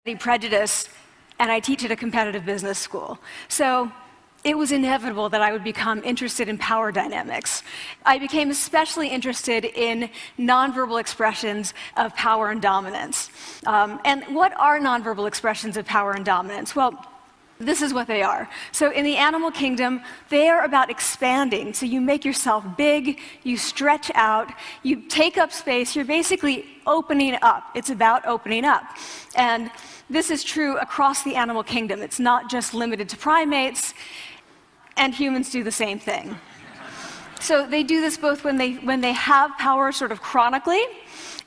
prejudice, and I teach at a competitive business school. So it was inevitable that I would become interested in power dynamics. I became especially interested in nonverbal expressions of power and dominance. And what are nonverbal expressions of power and dominance? Well, this is what they are. So in the animal kingdom, they are about expanding. So you make yourself big, you stretch out, you take up space, you're basically opening up. It's about opening up. And this is true across the animal kingdom. It's not just limited to primates, and humans do the same thing. So they do this both when they have power sort of chronically,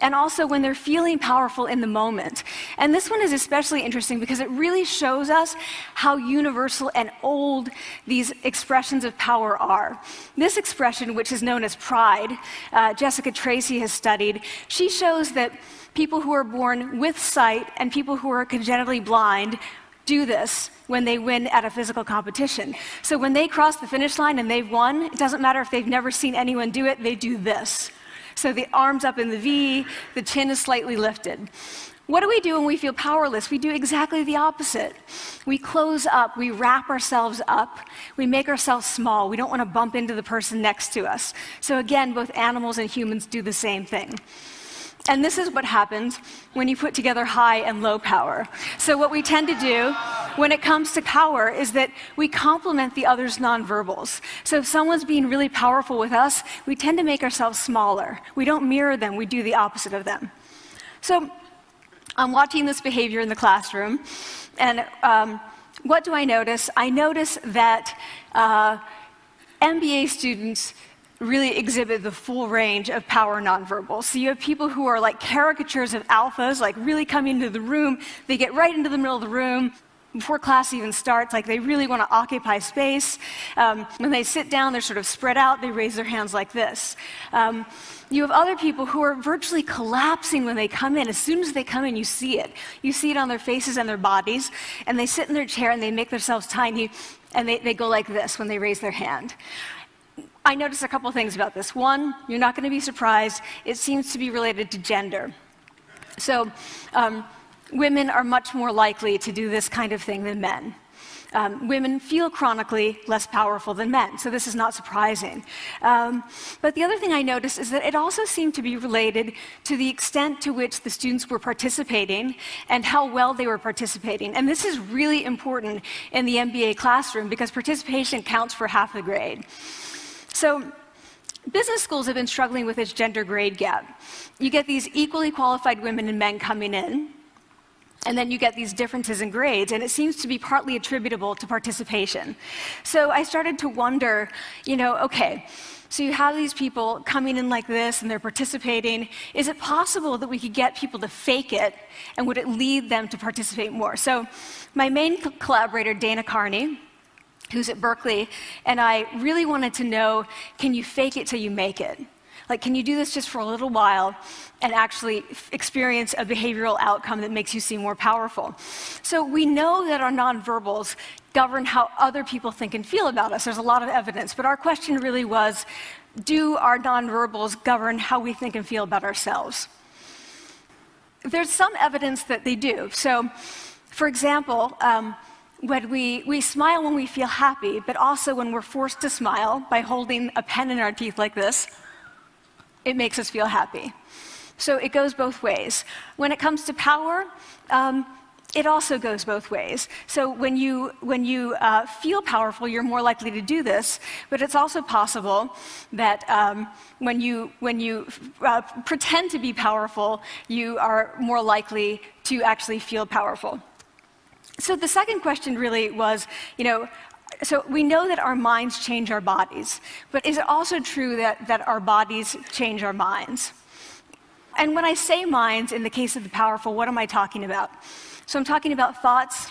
and also when they're feeling powerful in the moment. And this one is especially interesting because it really shows us how universal and old these expressions of power are. This expression, which is known as pride, Jessica Tracy has studied, she shows that people who are born with sight and people who are congenitally blind do this when they win at a physical competition. So when they cross the finish line and they've won, it doesn't matter if they've never seen anyone do it, they do this. So the arms up in the V, the chin is slightly lifted. What do we do when we feel powerless? We do exactly the opposite. We close up, we wrap ourselves up, we make ourselves small. We don't want to bump into the person next to us. So again, both animals and humans do the same thing. And this is what happens when you put together high and low power. So what we tend to do when it comes to power is that we complement the other's nonverbals. So if someone's being really powerful with us, we tend to make ourselves smaller. We don't mirror them, we do the opposite of them. So I'm watching this behavior in the classroom, and what do I notice? I notice that MBA students really exhibit the full range of power nonverbals. So you have people who are like caricatures of alphas, like really coming into the room, they get right into the middle of the room before class even starts, like they really want to occupy space. When they sit down, they're sort of spread out, they raise their hands like this. You have other people who are virtually collapsing when they come in. As soon as they come in, you see it. You see it on their faces and their bodies, and they sit in their chair and they make themselves tiny, and they go like this when they raise their hand. I noticed a couple things about this. One, you're not going to be surprised, it seems to be related to gender. So women are much more likely to do this kind of thing than men. Women feel chronically less powerful than men, so this is not surprising. But the other thing I noticed is that it also seemed to be related to the extent to which the students were participating and how well they were participating. And this is really important in the MBA classroom because participation counts for half the grade. So business schools have been struggling with this gender grade gap. You get these equally qualified women and men coming in, and then you get these differences in grades, and it seems to be partly attributable to participation. So I started to wonder, okay, so you have these people coming in like this, and they're participating. Is it possible that we could get people to fake it, and would it lead them to participate more? So my main collaborator, Dana Carney, who's at Berkeley, and I really wanted to know, can you fake it till you make it? Like, can you do this just for a little while and actually experience a behavioral outcome that makes you seem more powerful? So we know that our nonverbals govern how other people think and feel about us. There's a lot of evidence, but our question really was, do our nonverbals govern how we think and feel about ourselves? There's some evidence that they do. So, for example, when we smile when we feel happy, but also when we're forced to smile by holding a pen in our teeth like this, it makes us feel happy. So it goes both ways. When it comes to power, it also goes both ways. So when you feel powerful, you're more likely to do this, but it's also possible that when you pretend to be powerful, you are more likely to actually feel powerful. So the second question really was, so we know that our minds change our bodies, but is it also true that our bodies change our minds? And when I say minds, in the case of the powerful, what am I talking about? So I'm talking about thoughts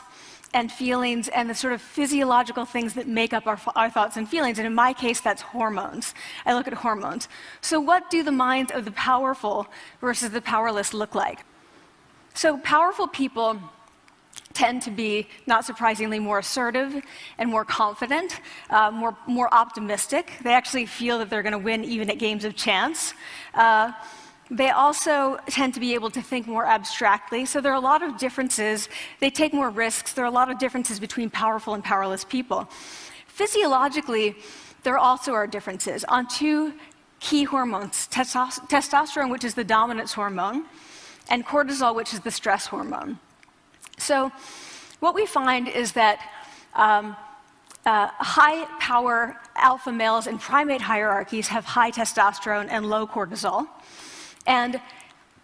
and feelings and the sort of physiological things that make up our thoughts and feelings, and in my case, that's hormones. I look at hormones. So what do the minds of the powerful versus the powerless look like? So powerful people tend to be, not surprisingly, more assertive and more confident, more optimistic. They actually feel that they're going to win even at games of chance. They also tend to be able to think more abstractly, so there are a lot of differences. They take more risks. There are a lot of differences between powerful and powerless people. Physiologically, there also are differences on two key hormones, testosterone, which is the dominance hormone, and cortisol, which is the stress hormone. So what we find is that high-power alpha males in primate hierarchies have high testosterone and low cortisol. And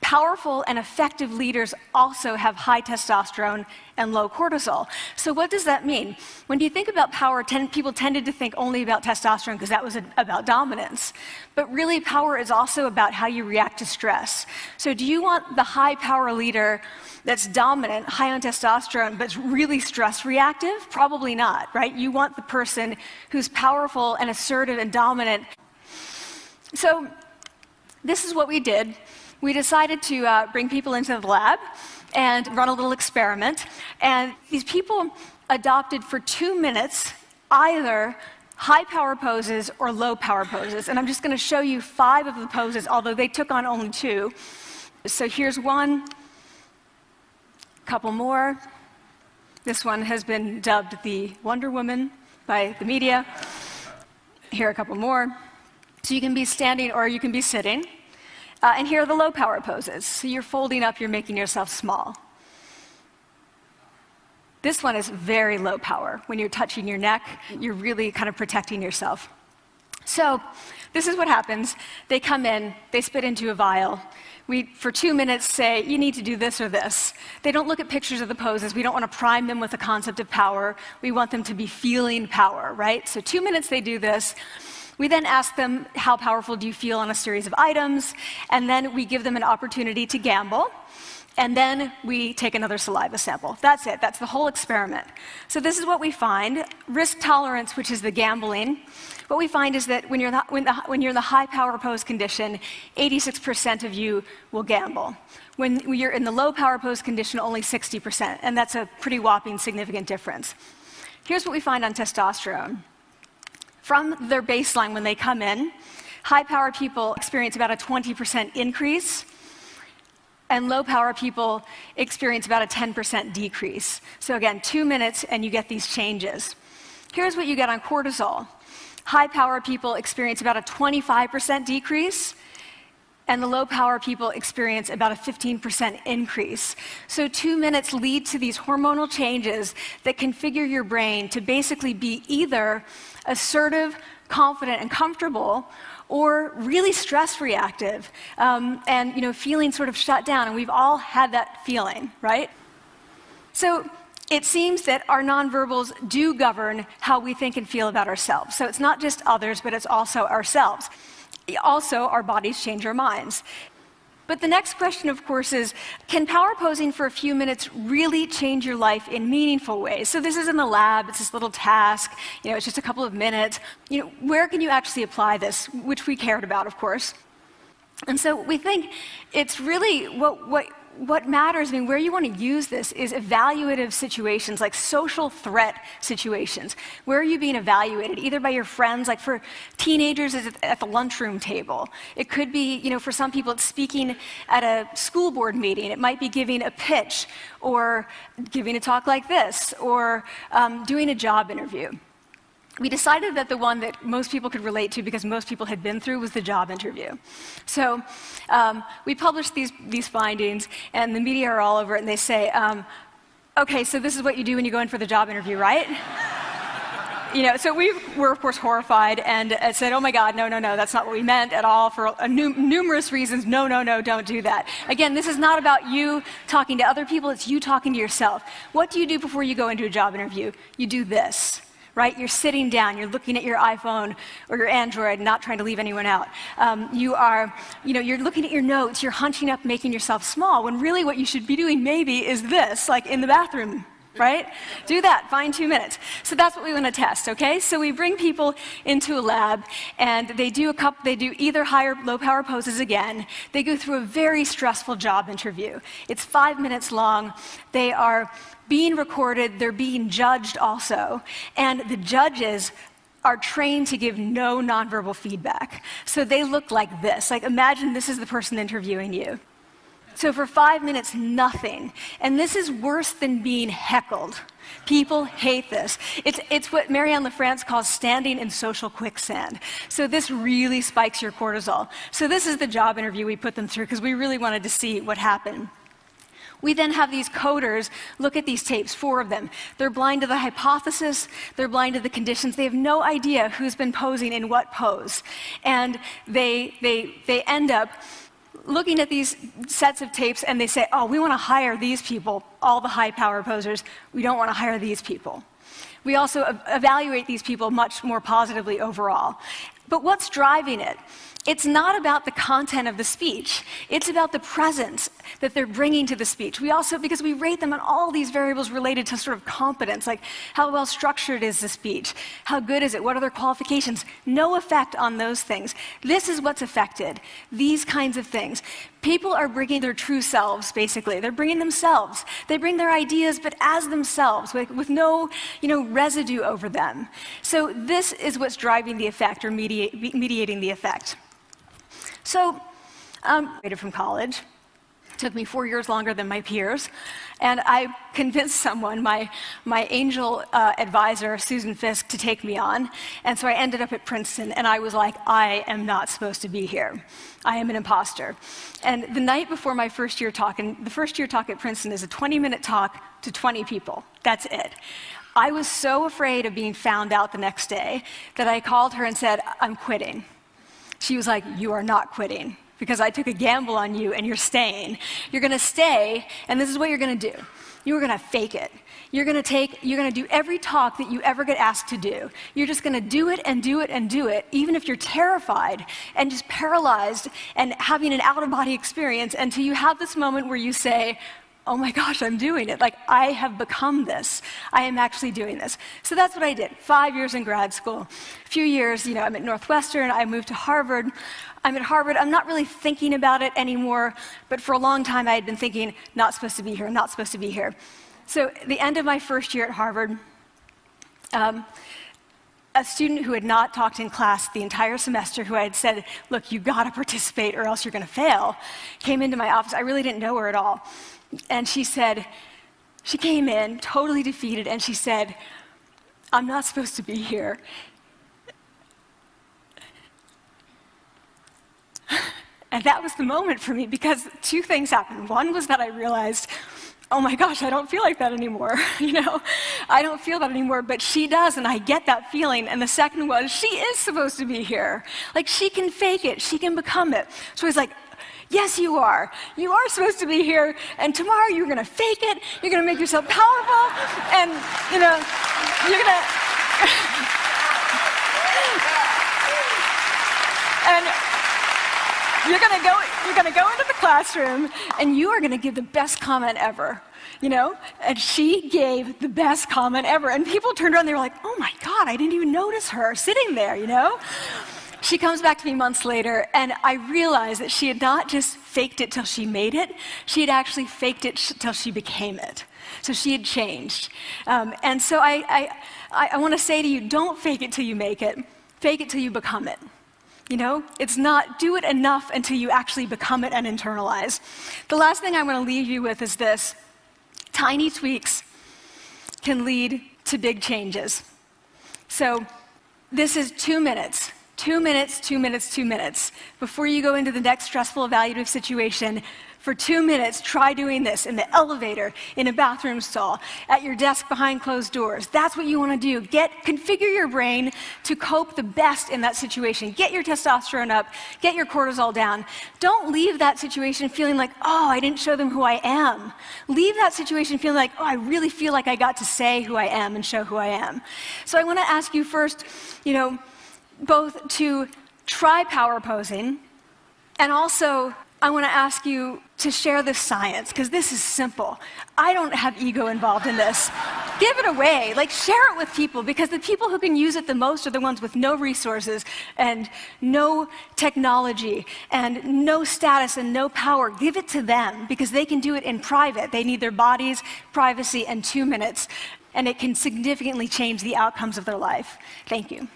powerful and effective leaders also have high testosterone and low cortisol. So what does that mean? When you think about power, people tended to think only about testosterone because that was about dominance. But really, power is also about how you react to stress. So do you want the high-power leader that's dominant, high on testosterone, but really stress reactive? Probably not, right? You want the person who's powerful and assertive and dominant. So this is what we did. We decided to bring people into the lab and run a little experiment. And these people adopted for 2 minutes either high power poses or low power poses. And I'm just going to show you 5 of the poses, although they took on only 2. So here's one, a couple more. This one has been dubbed the Wonder Woman by the media. Here are a couple more. So you can be standing or you can be sitting. And here are the low power poses. So you're folding up, you're making yourself small. This one is very low power. When you're touching your neck, you're really kind of protecting yourself. So this is what happens. They come in, they spit into a vial. We, for 2 minutes, say, you need to do this or this. They don't look at pictures of the poses. We don't want to prime them with the concept of power. We want them to be feeling power, right? So 2 minutes they do this. We then ask them, how powerful do you feel on a series of items? And then we give them an opportunity to gamble. And then we take another saliva sample. That's it. That's the whole experiment. So this is what we find. Risk tolerance, which is the gambling. What we find is that when you're in the high power pose condition, 86% of you will gamble. When you're in the low power pose condition, only 60%. And that's a pretty whopping significant difference. Here's what we find on testosterone. From their baseline when they come in, high-power people experience about a 20% increase, and low-power people experience about a 10% decrease. So again, 2 minutes and you get these changes. Here's what you get on cortisol. High-power people experience about a 25% decrease, and the low-power people experience about a 15% increase. So 2 minutes lead to these hormonal changes that configure your brain to basically be either assertive, confident, and comfortable, or really stress reactive, and feeling sort of shut down. And we've all had that feeling, right? So it seems that our nonverbals do govern how we think and feel about ourselves. So it's not just others, but it's also ourselves. Also, our bodies change our minds. But the next question, of course, is, can power posing for a few minutes really change your life in meaningful ways? So this is in the lab, it's this little task, it's just a couple of minutes. Where can you actually apply this, which we cared about, of course. And so we think it's really what matters, where you want to use this is evaluative situations, like social threat situations. Where are you being evaluated? Either by your friends, like for teenagers, it's at the lunchroom table. It could be, for some people, it's speaking at a school board meeting. It might be giving a pitch, or giving a talk like this, or doing a job interview. We decided that the one that most people could relate to, because most people had been through, was the job interview. So we published these findings, and the media are all over it, and they say, okay, so this is what you do when you go in for the job interview, right? So we were, of course, horrified and said, oh my God, no, that's not what we meant at all, for numerous reasons. No, don't do that. Again, this is not about you talking to other people, it's you talking to yourself. What do you do before you go into a job interview? You do this. Right? You're sitting down, you're looking at your iPhone or your Android, not trying to leave anyone out. You're looking at your notes, you're hunching up, making yourself small, when really what you should be doing maybe is this, like in the bathroom, right? Do that, find 2 minutes. So that's what we want to test, okay? So we bring people into a lab, and they do either high or low power poses again. They go through a very stressful job interview. It's 5 minutes long. They are being recorded, they're being judged also, and the judges are trained to give no nonverbal feedback. So they look like this. Like, imagine this is the person interviewing you. So for 5 minutes, nothing. And this is worse than being heckled. People hate this. It's what Marianne LaFrance calls standing in social quicksand. So this really spikes your cortisol. So this is the job interview we put them through because we really wanted to see what happened. We then have these coders look at these tapes, 4 of them. They're blind to the hypothesis, they're blind to the conditions. They have no idea who's been posing in what pose. And they end up looking at these sets of tapes and they say, oh, we want to hire these people, all the high power posers. We don't want to hire these people. We also evaluate these people much more positively overall. But what's driving it? It's not about the content of the speech. It's about the presence that they're bringing to the speech. We also, because we rate them on all these variables related to sort of competence, like how well structured is the speech? How good is it? What are their qualifications? No effect on those things. This is what's affected. These kinds of things. People are bringing their true selves, basically. They're bringing themselves. They bring their ideas, but as themselves, with no, residue over them. So this is what's driving the effect, or mediating the effect. So, I graduated from college. It took me 4 years longer than my peers. And I convinced someone, my angel advisor, Susan Fisk, to take me on. And so I ended up at Princeton, and I was like, I am not supposed to be here. I am an imposter. And the night before my first year talk, and the first year talk at Princeton is a 20-minute talk to 20 people. That's it. I was so afraid of being found out the next day that I called her and said, I'm quitting. She was like, you are not quitting, because I took a gamble on you and you're staying. You're going to stay, and this is what you're going to do. You're going to fake it. You're going to do every talk that you ever get asked to do. You're just going to do it and do it and do it, even if you're terrified and just paralyzed and having an out-of-body experience, until you have this moment where you say, oh my gosh, I'm doing it. Like, I have become this. I am actually doing this. So that's what I did. 5 years in grad school. A few years, I'm at Northwestern. I moved to Harvard. I'm at Harvard. I'm not really thinking about it anymore, but for a long time I had been thinking, not supposed to be here, not supposed to be here. So at the end of my first year at Harvard, a student who had not talked in class the entire semester, who I had said, look, you got to participate or else you're going to fail, came into my office. I really didn't know her at all. And she came in totally defeated, and she said, I'm not supposed to be here. And that was the moment for me, because 2 things happened. One was that I realized, oh my gosh, I don't feel like that anymore. I don't feel that anymore, but she does, and I get that feeling. And the second was, she is supposed to be here. Like, she can fake it, she can become it. So I was like, yes, you are. You are supposed to be here, and tomorrow you're going to fake it, you're going to make yourself powerful, and, you're going to... and you're going to go into the classroom, and you are going to give the best comment ever, And she gave the best comment ever, and people turned around, and they were like, oh my God, I didn't even notice her sitting there, She comes back to me months later, and I realized that she had not just faked it till she made it, she had actually faked it till she became it. So she had changed. And so I want to say to you, don't fake it till you make it. Fake it till you become it. It's not do it enough until you actually become it and internalize. The last thing I'm going to leave you with is this. Tiny tweaks can lead to big changes. So this is 2 minutes. 2 minutes, 2 minutes, 2 minutes. Before you go into the next stressful evaluative situation, for 2 minutes, try doing this in the elevator, in a bathroom stall, at your desk behind closed doors. That's what you want to do. Configure your brain to cope the best in that situation. Get your testosterone up, get your cortisol down. Don't leave that situation feeling like, oh, I didn't show them who I am. Leave that situation feeling like, oh, I really feel like I got to say who I am and show who I am. So I want to ask you first, both to try power posing, and also I want to ask you to share this science, because this is simple. I don't have ego involved in this. Give it away. Share it with people, because the people who can use it the most are the ones with no resources and no technology and no status and no power. Give it to them, because they can do it in private. They need their bodies, privacy, and 2 minutes, and it can significantly change the outcomes of their life. Thank you.